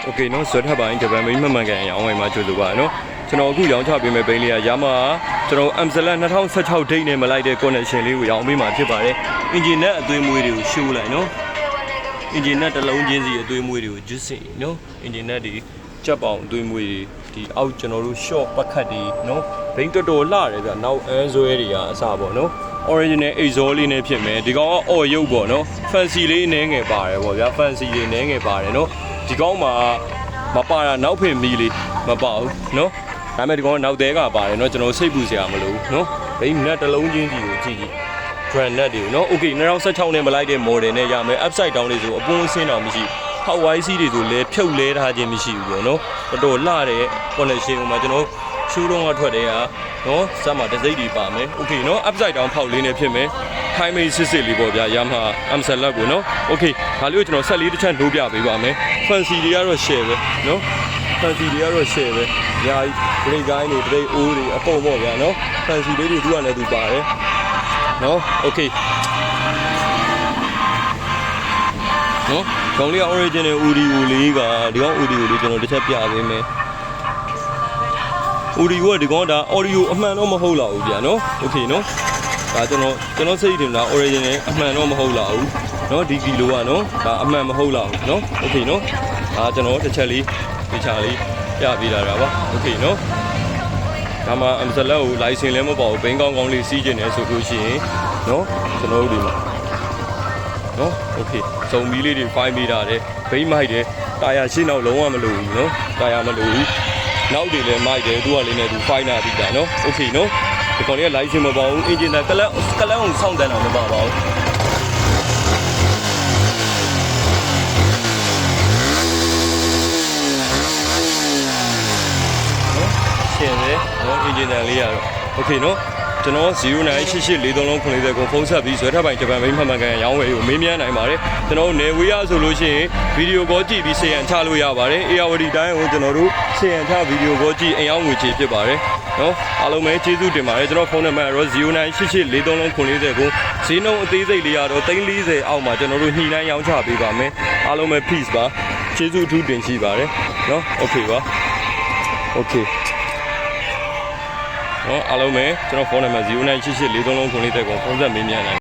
โอเคเนาะဆွဲထပ်ပိုင်းဂျပန်မိမှန်မှန်ကန်ရောင်းဝယ်မှာကြိုဆိုပါเนาะကျွန်တော်အခုရောင်းချပေးမယ့်ဘိန်းလေးကယာမာကျွန်တော် Amstel 2016 date နဲ့မလိုက်တဲ့ connection လေးကိုရောင်းပေးမှာဖြစ်ပါတယ်အင်ဂျင်နဲ့အသွေးမွေးတွေကိုရှိုးလိုက်เนาะအင်ဂျင်နဲ့တစ်လုံးချင်းစီအသွေးမွေးတွေကိုဂျစ်စင်เนาะအင်ဂျင်နဲ့ဒီကြက်ပေါင်အသွေးမွေးတွေဒီအောက်ကျွန်တော်တို့ short ပတ်ခတ်တွေเนาะဘိန်းတော်တော်လှတယ်ဗျနောက်အန်းဆွဲတွေကအစားပေါ့เนาะoriginal exhaust လေးနဲ့ဖြစ်မယ်ဒီကောင်ကအော်ရုပ်ပေါ့နော် fancy လေးနည်းငယ်ပါတယ်ပေါ့ဗျာ fancy လေးနည်းငယ်ပါတယ်နော်ဒီကောင်မှာမပါတာနောက်ဖင်မီလေးမပါဘူးနော်ဒါပေမဲ့ဒီကောင်ကနောက်သေးကပါတယ်နော်ကျွန်တော်စိတ်ပူစရာမလိုဘူးနော်ဘိန်းနက်တစ်လုံးချင်းစီကိုကြည့်ကြည့် brand နက်တွေကိုနော် okay 2016နဲ့မလိုက်တဲ့ model နဲ့ရမယ် upside down လေးဆိုအပွန်းအဆင်းတော့မရှိဟောက်ဝိုင်းစီးတွေဆိုလဲဖြုတ်လဲထားခြင်းမရှိဘူးပေါ့နော်တော်တော်လှတဲ့ connection မှာကျွန်တော်ရှိုးတော့ကထွက်တယ်ကနော်စက်မှာတစ်စိတ်ဒီပါမယ်โอเคနော် upside down ဖောက်လေးနဲ့ဖြစ်မယ်ထိုင်းမိတ်စစ်စစ်လေးပေါ့ဗျာရမှာ Amstel လက်ကိုနော်โอเคဒါလေးကိုကျွန်တော်ဆက်လေးတစ်ချက်နှိုးပြပေးပါမယ် fancy တွေကတော့ share ပဲနော် fancy တွေကတော့ share ပဲညာကြီး break guide တွေ break o တွေအကုန်ပေါ့ဗျာနော် fancy လေးတွေသူကလည်းသူပါတယ်နော်โอเคနော်ကောင်လေးက original audio လေးကဒီကောင် audio လေးကျွန်တော်တစ်ချက်ပြပေးမယ်audio ကဒီကောင်ဒါ audio အမှန်တော့မဟုတ်လာဘူးဗျာနော်โอเคနော်ဒါကျွန်တော်စိတ်ထင်တာ original အမှန်တော့မဟုတ်လာဘူးနော်ဒီကီလိုကနော်ဒါအမှန်မဟုတ်လာဘူးနော်โอเคနော်ဒါကျွန်တော်တစ်ချက်လေးဒီချာလေးပြပေးလာတာပါโอเคနော်ဒါမှ Amstel ကို license လည်းမပေါ့ဘူးဘိန်းကောင်းကောင်းလေးစီးကျင်နေဆိုလို့ရှိရင်နော်ကျွန်တော်တို့ဒီမှာနော်โอเคစုံမီလေးတွေ5မီတာတဲ့ဘိန်းမိုက်တယ်တာယာရှင်းတော့လုံးဝမလိုဘူးနော်တာယာမလိုဘူးနောက်တွေလည်းမိုက်တယ်သူကလေးနဲ့သူဖိုင်နာပြီးတာနော်โอเคနော်ဒီကောင်လေးက license မပေါ့ဘူးအင်ဂျင်ကလန်ကိုစောင့်တန်းတော့မပါပါဘူးရှင်းတယ်နော်အင်ဂျင်လေးရတော့โอเคနော်ကျွန်တော်098843လုံး90ကိုဖုန်းဆက်ပြီးဇွဲထပ်ပိုင်ဂျပန်မိမှန်မှန်ကန်ရောင်းဝယ်ကိုမေးမြန်းနိုင်ပါတယ်ကျွန်တော်နေဝေးရဆိုလို့ရှိရင်ဗီဒီယိုကောကြည့်ပြီးစေရန်ချလို့ရပါတယ်အေယာဝတီတိုင်းကိုကျွန်တော်တို့စေရန်ချဗီဒီယိုကောကြည့်အယောင်ငွေချေဖြစ်ပါတယ်နော်အားလုံးပဲကျေးဇူးတင်ပါတယ်ကျွန်တော်ဖုန်းနံပါတ်ကတော့098843လုံး90ကိုဈေးနှုန်းအသေးစိတ်လေးရတော့340အောက်မှာကျွန်တော်တို့ညှိနှိုင်းရောင်းချပေးပါမယ်အားလုံးပဲ peace ပါကျေးဇူးအထူးတင်ရှိပါတယ်နော် okay ပါ okayနော်အားလုံးပဲကျွန်တော်ဖုန်းနံပါတ်098843လုံး90ကိုဖုန်းဆက်မေးမြန်းနိုင်